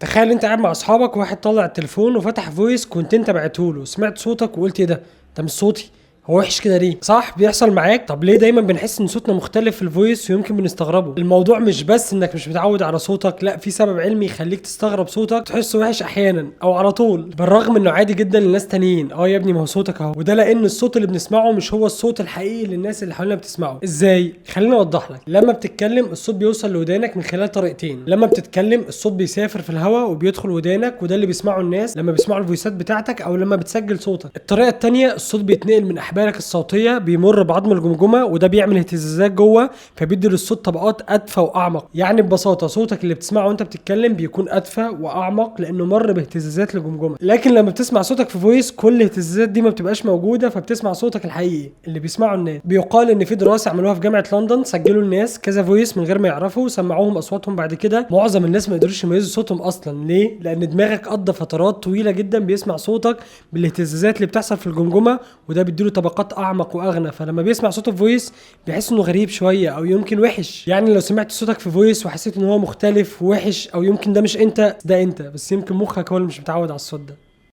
تخيل انت قاعد مع اصحابك وواحد طلع التليفون وفتح فويس كنت انت بعته سمعت صوتك وقلت ايه ده مش صوتي. هو وحش كده ليه؟ صح بيحصل معاك؟ طب ليه دايما بنحس ان صوتنا مختلف في الفويس ويمكن بنستغربه؟ الموضوع مش بس انك مش متعود على صوتك، لا في سبب علمي يخليك تستغرب صوتك تحسه وحش احيانا او على طول، بالرغم انه عادي جدا لناس تانيين. يا ابني ما هو صوتك اهو، وده لان الصوت اللي بنسمعه مش هو الصوت الحقيقي اللي الناس اللي حوالينا بتسمعه. ازاي؟ خليني اوضح لك. لما بتتكلم الصوت بيوصل لودانك من خلال طريقتين. لما بتتكلم الصوت بيسافر في الهواء وبيدخل ودانك، وده اللي بيسمعه الناس لما بيسمعوا الفويسات بتاعتك او لما بتسجل صوتك. الطريقه التانيه الصوت بيتنقل من احبالك الصوتيه، بيمر بعظم الجمجمه وده بيعمل اهتزازات جوه، فبيدي للصوت طبقات ادفى واعمق. يعني ببساطه صوتك اللي بتسمعه وانت بتتكلم بيكون ادفى واعمق لانه مر باهتزازات الجمجمه. لكن لما بتسمع صوتك في فويس كل الاهتزازات دي ما بتبقاش موجوده، فبتسمع صوتك الحقيقي اللي بيسمعه الناس. بيقال ان في دراسه عملوها في جامعه لندن، سجلوا الناس كذا فويس من غير ما يعرفوا وسمعوهم اصواتهم. بعد كده معظم الناس ما قدروش يميزوا صوتهم اصلا. ليه؟ لان دماغك قضى فترات طويله جدا بيسمع صوتك بالاهتزازات اللي بتحصل في الجمجمه، وده بيديله طبقات اعمق واغنى، فلما بيسمع صوته في فويس بيحس انه غريب شويه او يمكن وحش. يعني لو سمعت صوتك في فويس وحسيت ان هو مختلف ووحش او يمكن ده مش انت، ده انت بس، يمكن مخك هو اللي مش متعود على الصوت ده.